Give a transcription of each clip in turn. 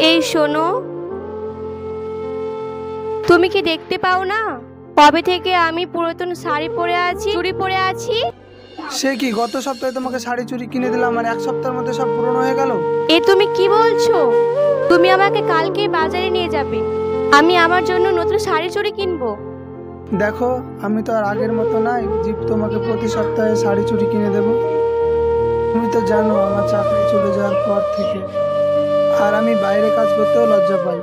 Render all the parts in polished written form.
এই শোনো, তুমি কি দেখতে পাও না কবে থেকে আমি পুরাতন শাড়ি পরে আছি, চুড়ি পরে আছি? সে কি, গত সপ্তাহে তোমাকে শাড়ি চুড়ি কিনে দিলাম আর এক সপ্তাহের মধ্যে সব পুরনো হয়ে গেল? এ তুমি কি বলছো? তুমি আমাকে কালকে বাজারে নিয়ে যাবে, আমি আমার জন্য নতুন শাড়ি চুড়ি কিনবো। দেখো, আমি তো আর আগের মতো নাই যে তোমাকে প্রতি সপ্তাহে শাড়ি চুড়ি কিনে দেব। তুমি তো জানো আমার চাকরি চলে যাওয়ার পর থেকে আর আমি বাইরে কাজ করতেও লজ্জা পাই।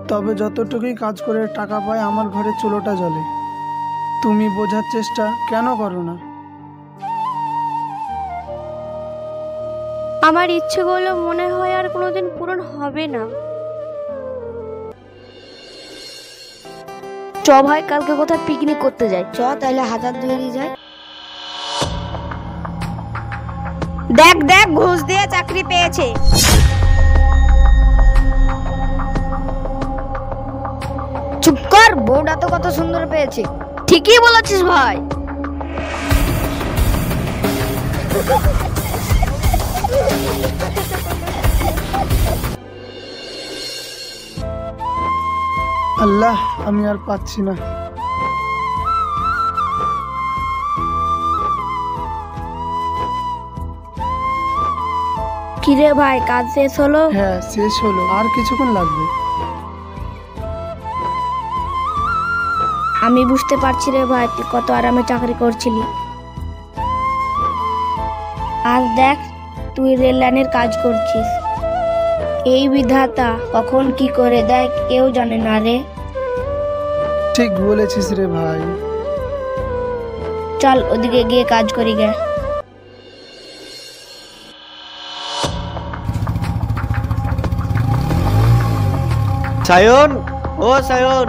তবে যতটুকুই কাজ করে টাকা পাই আমার ঘরে চুলোটা জ্বলে। তুমি বোঝার চেষ্টা কেন করো না? আমার ইচ্ছেগুলো মনে হয় আর কোনোদিন পূরণ হবে না। চ ভাই, কালকে কোথায় পিকনিক করতে যাই? চ তাইলে হাজার দুয়ারি যাই। দেখ দেখ, ঘুষ দিয়ে চাকরি পেয়েছে। চুপ কর, বউটা তো কত সুন্দর পেয়েছে। ঠিকই বলেছিস ভাই। আল্লাহ, আমি আর পাচ্ছি না। কিরে ভাই, কাজ শেষ হলো? হ্যাঁ, শেষ হলো। আর কিছুক্ষণ লাগবে। আমি বুঝতে পারছি রে ভাই, তুই কত আরামে চাকরি করছিলি। আজ দেখ, তুই রেল লাইনের কাজ করছিস। এই বিধাতা কখন কি করে দেয় কেউ জানে না রে। ঠিক বলেছিস রে ভাই। চল ওদিকে গিয়ে কাজ করি গে। সায়ন, ও সায়ন,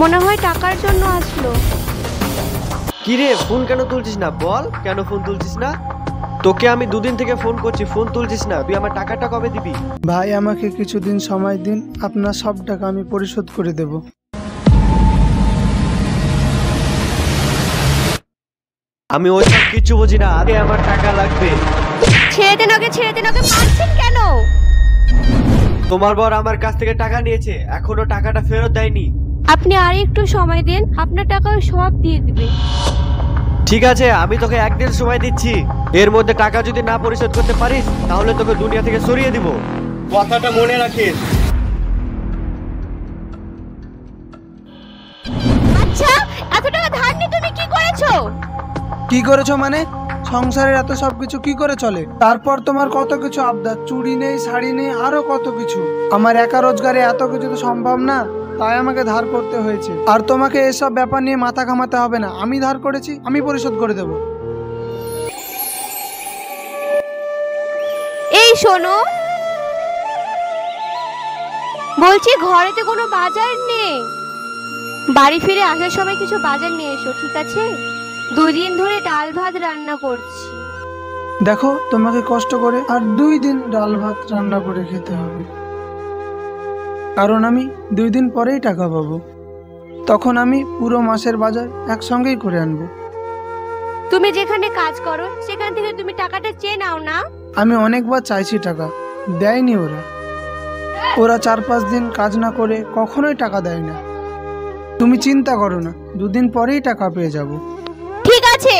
মনে হয় টাকার জন্য আসলো। কিরে ফোন কেন তুলছিস না? বল, কেন ফোন তুলছিস না? তোকে আমি দুদিন থেকে ফোন করছি, ফোন তুলছিস না। তুই আমার টাকাটা কবে দিবি? ভাই, আমাকে কিছুদিন সময় দিন, আপনার সব টাকা আমি পরিশোধ করে দেব। আমি ওইসব কিচ্ছু বুঝি না, আগে আমার টাকা লাগবে। ছেড়ে দেন ওকে, ছেড়ে দেন ওকে, মারছেন কেন? তোমার বর আমার কাছ থেকে টাকা নিয়েছে, এখনো টাকাটা ফেরত দেয়নি। আপনি আর একটু সময় দেন, আপনার টাকা সব দিয়ে দিবে। ঠিক আছে, আমি তোকে একদিন সময় দিচ্ছি। এর মধ্যে টাকা যদি না পরিশোধ করতে পারিস তাহলে তোকে দুনিয়া থেকে সরিয়ে দিব। কথাটা মনে রাখিস। আচ্ছা, এত টাকা ধার নিয়ে তুমি কি করেছো? কি করেছো মানে? সংসারের এত সবকিছু কি করে চলে? তারপর তোমার কত কিছু আবদার, চুড়ি নেই, শাড়ি নেই, আরো কত কিছু। আমার একা রোজগারে এত কিছু তো সম্ভব না, তাই আমাকে ধার করতে হয়েছে। আর তোমাকে এসব ব্যাপার নিয়ে মাথা ঘামাতে হবে না। আমি ধার করেছি, আমি পরিশোধ করে দেব। এই শোনো, বলছি ঘরে তো কোনো বাজার নেই। বাড়ি ফিরে আসার সময় কিছু বাজার নিয়ে এসো, ঠিক আছে? 2 দিন ধরে ডাল ভাত রান্না করছি। দেখো, তোমাকে কষ্ট করে আর 2 দিন ডাল ভাত রান্না করে খেতে হবে, কারণ আমি 2 দিন পরেই টাকা পাবো। তখন আমি পুরো মাসের বাজার একসঙ্গেই করে আনবো। তুমি যেখানে কাজ করো সেখান থেকে তুমি টাকাটা চেয়ে নাও না। আমি অনেকবার চাইছি টাকা, দেয়নি ওরা। 4-5 দিন কাজ না করে কখনোই টাকা দেয় না। তুমি চিন্তা করো না, 2 দিন পরেই টাকা পেয়ে যাব। ঠিক আছে।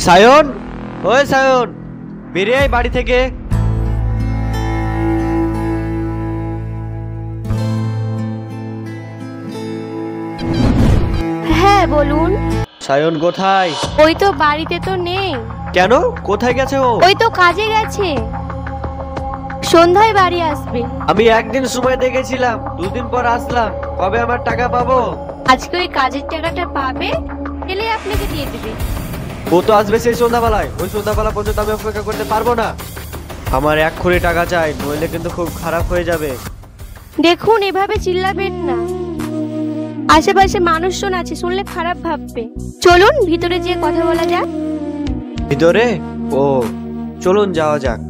সায়ন, ওই সায়ন, বেরিয়ে আয় বাড়ি থেকে। হ্যাঁ বলুন। সায়ন কোথায়? ওই তো বাড়িতে তো নেই। কেন, কোথায় গেছে ও? ওই তো কাজে গেছে, সন্ধ্যায় বাড়ি আসবে। আমি একদিন সময় দেখেছিলাম, 2 দিন পর আসলাম। কবে আমার টাকা পাবো? আজকে ওই কাজের টাকাটা পাবে, এলে আপনাকে দিয়ে দেবে। ও তো আসবে সেই সন্ধ্যাবেলায়। ওই সন্ধ্যাবেলা পর্যন্ত আমি অপেক্ষা করতে পারবো না। আমার 1 কোটি টাকা চাই, নইলে কিন্তু খুব খারাপ হয়ে যাবে। দেখুন, এভাবে চিল্লাবেন না, আশেপাশে মানুষজন আছে, শুনলে খারাপ ভাববে। চলুন ভিতরে যেয়ে কথা বলা যাক। ভিতরে? ও, চলুন যাওয়া যাক।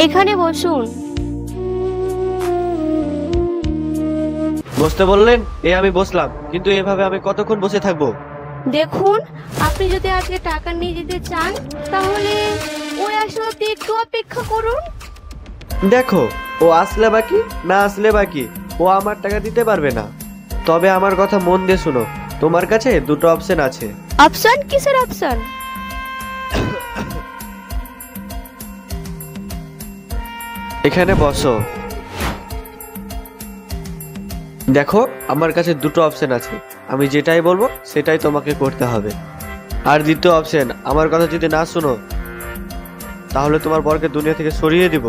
এখানে বসুন। বসতে বললেন, আমি বসলাম, কিন্তু এভাবে আমি কতক্ষণ বসে থাকবো? দেখুন, আপনি যদি আজকে টাকা নিয়ে যেতে চান তাহলে ওই আসলে আপনি একটু অপেক্ষা করুন। দেখো, ও আসলে বাকি না আসলে বাকি, ও আমার টাকা দিতে পারবে না। তবে আমার কথা মন দিয়ে শোনো, তোমার কাছে দুটো অপশন আছে। অপশন? কিসের অপশন? এখানে বসো। দেখো, আমার কাছে দুটো অপশন আছে, আমি যেটাই বলবো সেটাই তোমাকে করতে হবে। আর দ্বিতীয় অপশন, আমার কথা যদি না শোনো তাহলে তোমার বরকে দুনিয়া থেকে সরিয়ে দিব।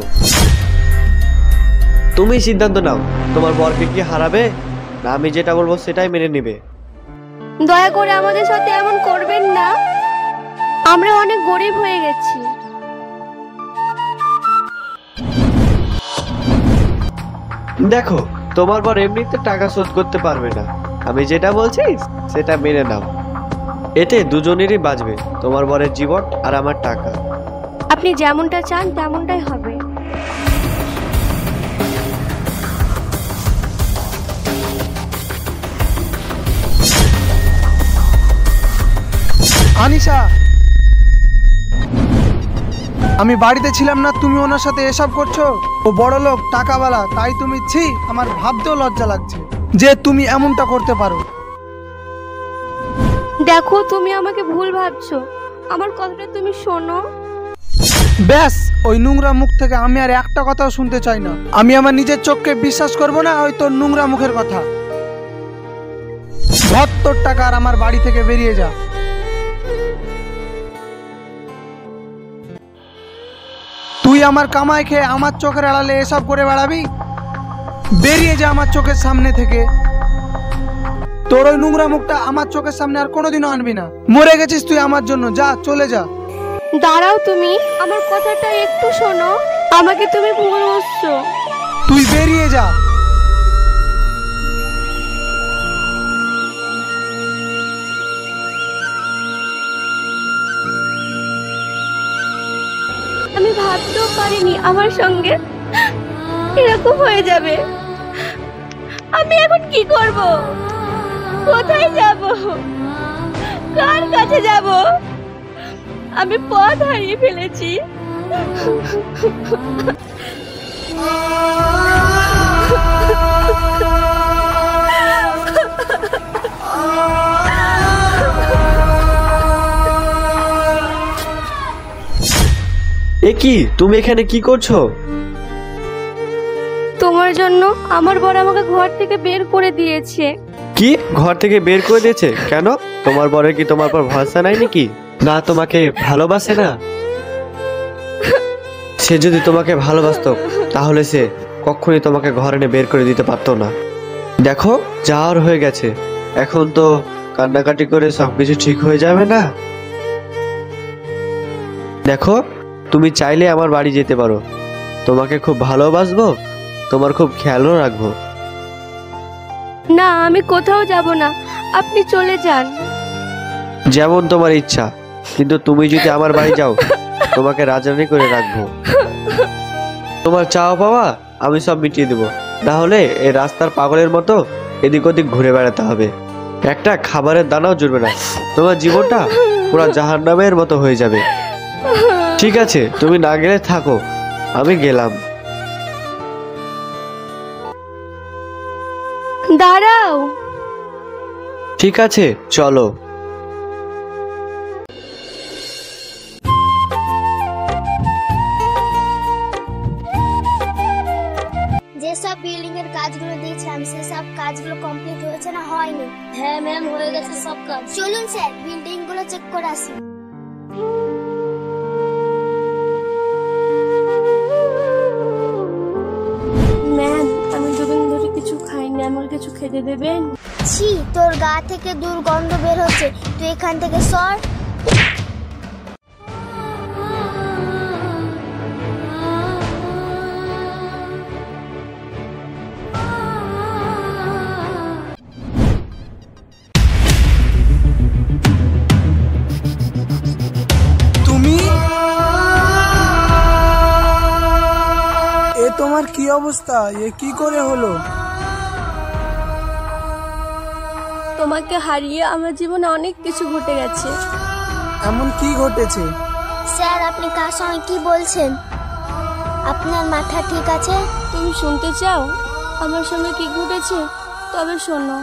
তুমি সিদ্ধান্ত নাও, তোমার বরকে কি হারাবে না আমি যেটা বলবো সেটাই মেনে নিবে। দয়া করে আমাদের সাথে এমন করবেন না, আমরা অনেক গরিব হয়ে গেছি। দেখো, তোমার বর এমনিতে টাকা শোধ করতে পারবে না, আমি যেটা বলছি সেটা মেনে নাও। এতে দুজনেরই বাঁচবে, তোমার বরের জীবন আর আমার টাকা। আপনি যেমনটা চান তেমনটাই হবে। আনিশা, আমি বাড়িতে ছিলাম না, তুমি ওনার সাথে এসব করছো। ও বড় লোক, টাকাওয়ালা, তাই তুমি ছি, আমার ভাবতেও লজ্জা লাগছে যে তুমি এমনটা করতে পারো। দেখো, তুমি আমাকে ভুল ভাবছো, আমার কথাটা তুমি শোনো। ব্যাস, ওই নোংরা মুখ থেকে আমি আর একটা কথাও শুনতে চাই না। আমি আমার নিজের চোখকে বিশ্বাস করব না ওই তোর নোংরা মুখের কথা। ধর তোর টাকা আর আমার বাড়ি থেকে বেরিয়ে যা। তুই আমার কামাই খেয়ে আমার চোখের আড়ালে এসব করে বেড়াবি? বেরিয়ে যা আমার চোখের সামনে থেকে। তোর ওই নোংরা মুখটা আমার চোখের সামনে আর কোনোদিনও আনবি না। মরে গেছিস তুই আমার জন্য, যা চলে যা। দাঁড়াও, তুমি আমার কথাটা একটু শোনো, আমাকে তুমি ভুল বুঝছো। তুই বেরিয়ে যা। আমি ভাবতেও পারিনি আমার সঙ্গে এরকম হয়ে যাবে। আমি এখন কি করব? কোথায় যাব? কার কাছে যাব? আমি পথ হারিয়ে ফেলেছি। এ কি, তুমি এখানে কি করছো? তোমার জন্য আমার বর আমাকে ঘর থেকে বের করে দিয়েছে। কি, ঘর থেকে বের করে দিয়েছে? কেন? তোমার বরের কি তোমার পর ভরসা নাই নাকি? না তোমাকে ভালোবাসে না? সে যদি তোমাকে ভালোবাসতো তাহলে সে কখনোই তোমাকে ঘর এনে বের করে দিতে পারতো না। দেখো, যাওয়ার হয়ে গেছে, এখন তো কান্নাকাটি করে সবকিছু ঠিক হয়ে যাবে না। দেখো, তুমি চাইলে আমার বাড়ি যেতে পারো, তোমাকে খুব ভালোবাসবো, তোমার খুব খেয়ালও রাখবো। না, আমি কোথাও যাব না, আপনি চলে যান। যেমন তোমার ইচ্ছা, কিন্তু তুমি যদি আমার বাড়ি যাও তোমাকে রাজরানী করে রাখবো। তোমার চাওয়া পাওয়া আমি সব মিটিয়ে দেবো, না হলে এই রাস্তার পাগলের মতো এদিক ওদিক ঘুরে বেড়াতে হবে, একটা খাবারের দানাও জুড়বে না, তোমার জীবনটা পুরো জাহান্নামের মতো হয়ে যাবে। ঠিক আছে, তুমি না গেলে থাকো, আমি গেলাম। দাঁড়াও। ঠিক আছে, চলো। যেসব বিল্ডিং এর কাজগুলো দিয়েছিলাম সেসব কাজগুলো কমপ্লিট হয়েছে না হয়নি? হ্যাঁ ম্যাম, হয়ে গেছে সব কাজ। চলুন স্যার, বিল্ডিং গুলো চেক করে আসি। ম্যাম, আমি দুদিন ধরে কিছু খাইনি, আমাকে কিছু খেতে দেবেন? ছি, তোর গা থেকে দুর্গন্ধ বের হচ্ছে, তুই এখান থেকে সর। তোমার কি অবস্থা? এ কি করে হলো? তোমাকে হারিয়ে আমার জীবনে অনেক কিছু ঘটে গেছে। এমন কি ঘটেছে? স্যার আপনি কার সঙ্গে কি বলছেন? আপনার মাথা ঠিক আছে? তুমি শুনতে চাও আমার সঙ্গে কি ঘটেছে? তবে শোনো।